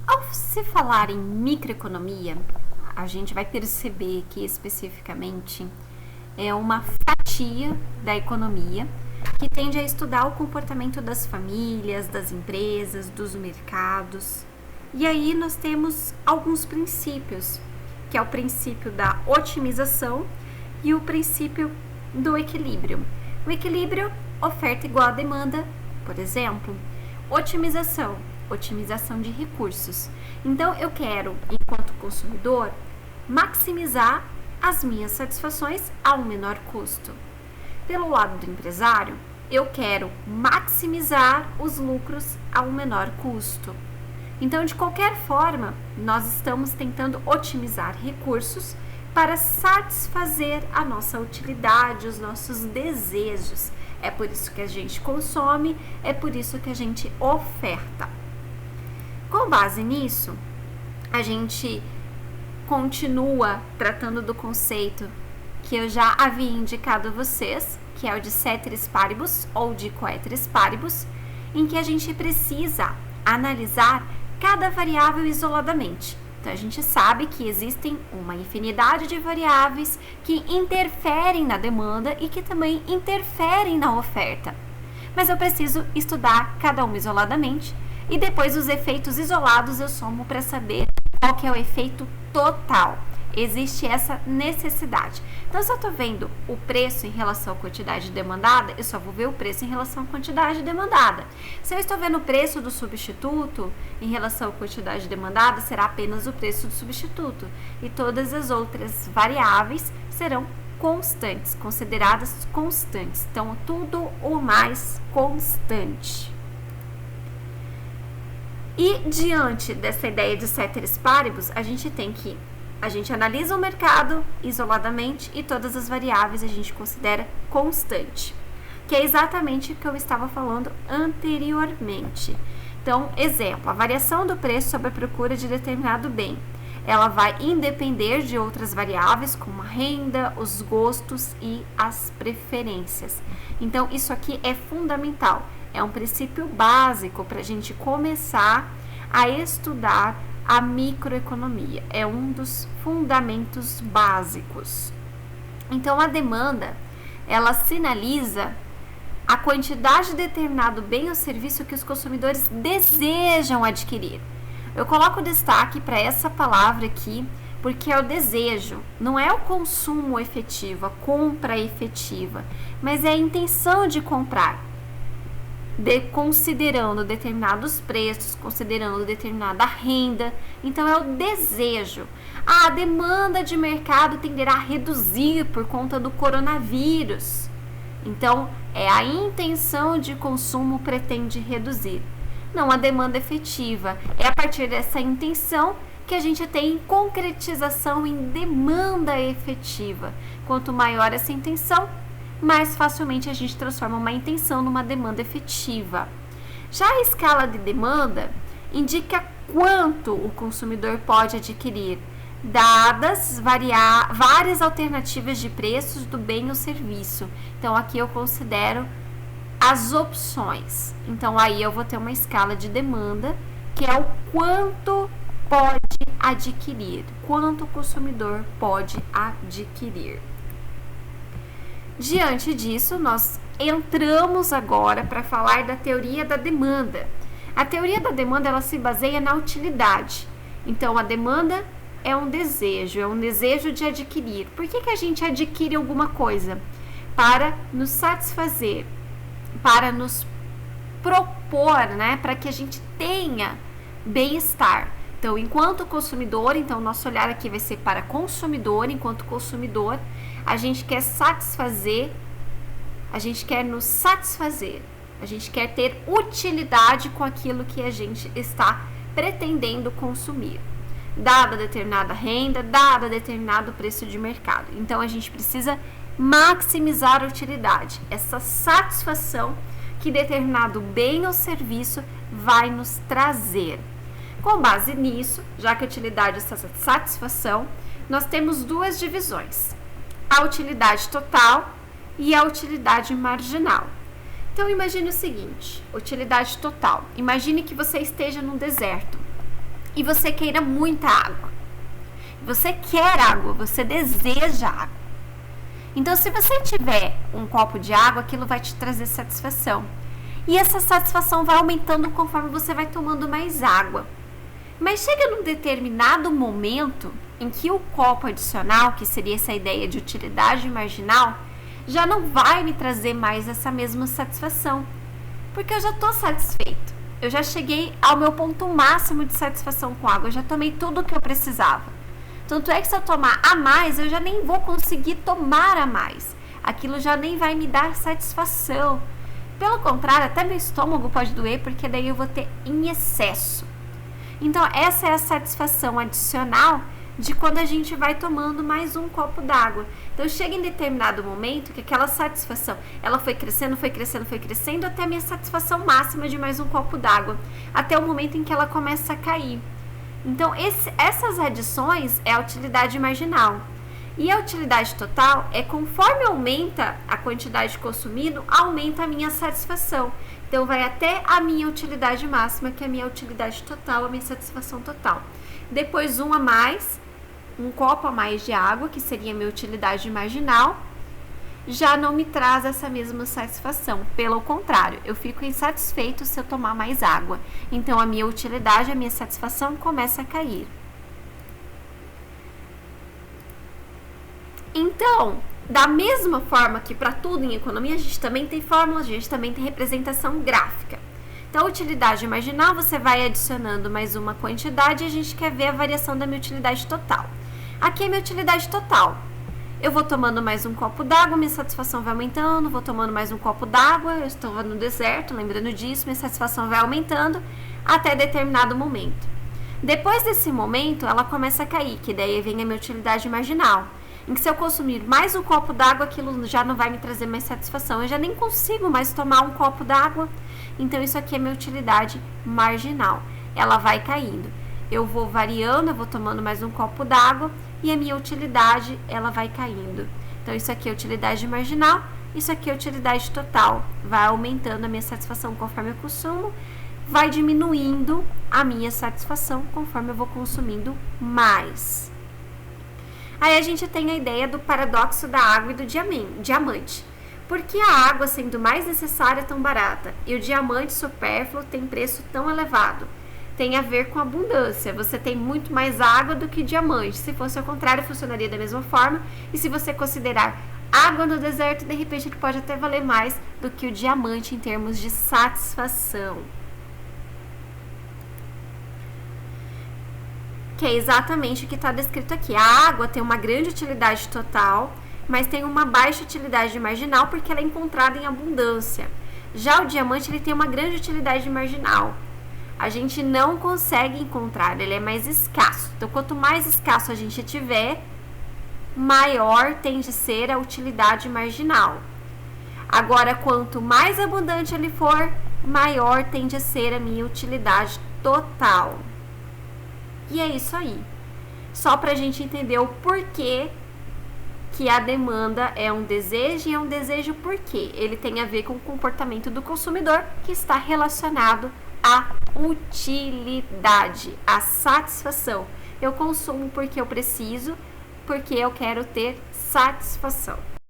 Ao se falar em microeconomia, a gente vai perceber que especificamente é uma fatia da economia que tende a estudar o comportamento das famílias, das empresas, dos mercados. E aí nós temos alguns princípios, que é o princípio da otimização e o princípio do equilíbrio. O equilíbrio, oferta igual a demanda, por exemplo. Otimização de recursos. Então, eu quero, enquanto consumidor, maximizar as minhas satisfações a um menor custo. Pelo lado do empresário, eu quero maximizar os lucros a um menor custo. Então, de qualquer forma, nós estamos tentando otimizar recursos para satisfazer a nossa utilidade, os nossos desejos. É por isso que a gente consome, é por isso que a gente oferta. Com base nisso, a gente continua tratando do conceito que eu já havia indicado a vocês, que é o de ceteris paribus ou de coeteris paribus, em que a gente precisa analisar cada variável isoladamente. Então, a gente sabe que existem uma infinidade de variáveis que interferem na demanda e que também interferem na oferta. Mas eu preciso estudar cada uma isoladamente e depois os efeitos isolados eu somo para saber qual que é o efeito total. Existe essa necessidade. Então, se eu estou vendo o preço em relação à quantidade demandada, eu só vou ver o preço em relação à quantidade demandada. Se eu estou vendo o preço do substituto em relação à quantidade demandada, será apenas o preço do substituto. E todas as outras variáveis serão constantes, consideradas constantes. Então, tudo o mais constante. E diante dessa ideia de ceteris paribus, a gente analisa o mercado isoladamente e todas as variáveis a gente considera constante, que é exatamente o que eu estava falando anteriormente. Então, exemplo, a variação do preço sobre a procura de determinado bem, ela vai independer de outras variáveis como a renda, os gostos e as preferências. Então, isso aqui é fundamental, é um princípio básico para a gente começar a estudar a microeconomia, é um dos fundamentos básicos. Então, a demanda, ela sinaliza a quantidade de determinado bem ou serviço que os consumidores desejam adquirir. Eu coloco destaque para essa palavra aqui, porque é o desejo, não é o consumo efetivo, a compra efetiva, mas é a intenção de comprar. Considerando determinados preços, considerando determinada renda. Então, é o desejo. A demanda de mercado tenderá a reduzir por conta do coronavírus. Então, é a intenção de consumo pretende reduzir. Não a demanda efetiva. É a partir dessa intenção que a gente tem concretização em demanda efetiva. Quanto maior essa intenção, mais facilmente a gente transforma uma intenção numa demanda efetiva. Já a escala de demanda indica quanto o consumidor pode adquirir, dadas várias alternativas de preços do bem ou serviço. Então, aqui eu considero as opções. Então, aí eu vou ter uma escala de demanda, que é o quanto pode adquirir, quanto o consumidor pode adquirir. Diante disso, nós entramos agora para falar da teoria da demanda. A teoria da demanda, ela se baseia na utilidade. Então, a demanda é um desejo de adquirir. Por que a gente adquire alguma coisa? Para nos satisfazer, para nos propor, né? Para que a gente tenha bem-estar. Então, enquanto consumidor, então nosso olhar aqui vai ser para consumidor, enquanto consumidor, a gente quer satisfazer, a gente quer nos satisfazer, a gente quer ter utilidade com aquilo que a gente está pretendendo consumir, dada determinada renda, dada determinado preço de mercado. Então, a gente precisa maximizar a utilidade, essa satisfação que determinado bem ou serviço vai nos trazer. Com base nisso, já que a utilidade é essa satisfação, nós temos duas divisões: a utilidade total e a utilidade marginal. Então, imagine o seguinte: utilidade total. Imagine que você esteja num deserto e você queira muita água. Você quer água, você deseja água. Então, se você tiver um copo de água, aquilo vai te trazer satisfação. E essa satisfação vai aumentando conforme você vai tomando mais água. Mas chega num determinado momento em que o copo adicional, que seria essa ideia de utilidade marginal, já não vai me trazer mais essa mesma satisfação. Porque eu já estou satisfeito. Eu já cheguei ao meu ponto máximo de satisfação com água. Eu já tomei tudo o que eu precisava. Tanto é que se eu tomar a mais, eu já nem vou conseguir tomar a mais. Aquilo já nem vai me dar satisfação. Pelo contrário, até meu estômago pode doer, porque daí eu vou ter em excesso. Então, essa é a satisfação adicional de quando a gente vai tomando mais um copo d'água. Então, chega em determinado momento que aquela satisfação, ela foi crescendo, foi crescendo, foi crescendo, até a minha satisfação máxima de mais um copo d'água. Até o momento em que ela começa a cair. Então, essas adições é a utilidade marginal. E a utilidade total é conforme aumenta a quantidade consumida, aumenta a minha satisfação. Então, vai até a minha utilidade máxima, que é a minha utilidade total, a minha satisfação total. Depois, um copo a mais de água, que seria a minha utilidade marginal, já não me traz essa mesma satisfação. Pelo contrário, eu fico insatisfeito se eu tomar mais água. Então, a minha utilidade, a minha satisfação começa a cair. Então, da mesma forma que para tudo em economia, a gente também tem fórmulas, a gente também tem representação gráfica. Então, a utilidade marginal, você vai adicionando mais uma quantidade e a gente quer ver a variação da minha utilidade total. Aqui é minha utilidade total. Eu vou tomando mais um copo d'água, minha satisfação vai aumentando, vou tomando mais um copo d'água, eu estou no deserto, lembrando disso, minha satisfação vai aumentando até determinado momento. Depois desse momento, ela começa a cair, que daí vem a minha utilidade marginal. Em que se eu consumir mais um copo d'água, aquilo já não vai me trazer mais satisfação. Eu já nem consigo mais tomar um copo d'água. Então, isso aqui é minha utilidade marginal. Ela vai caindo. Eu vou variando, eu vou tomando mais um copo d'água e a minha utilidade, ela vai caindo. Então, isso aqui é utilidade marginal, isso aqui é utilidade total. Vai aumentando a minha satisfação conforme eu consumo, vai diminuindo a minha satisfação conforme eu vou consumindo mais. Aí a gente tem a ideia do paradoxo da água e do diamante. Por que a água, sendo mais necessária, é tão barata? E o diamante supérfluo tem preço tão elevado? Tem a ver com abundância. Você tem muito mais água do que diamante. Se fosse ao contrário, funcionaria da mesma forma. E se você considerar água no deserto, de repente ele pode até valer mais do que o diamante em termos de satisfação. Que é exatamente o que está descrito aqui. A água tem uma grande utilidade total, mas tem uma baixa utilidade marginal porque ela é encontrada em abundância. Já o diamante, ele tem uma grande utilidade marginal. A gente não consegue encontrar, ele é mais escasso. Então, quanto mais escasso a gente tiver, maior tende a ser a utilidade marginal. Agora, quanto mais abundante ele for, maior tende a ser a minha utilidade total. E é isso aí. Só para a gente entender o porquê que a demanda é um desejo, e é um desejo porque ele tem a ver com o comportamento do consumidor, que está relacionado à utilidade, à satisfação. Eu consumo porque eu preciso, porque eu quero ter satisfação.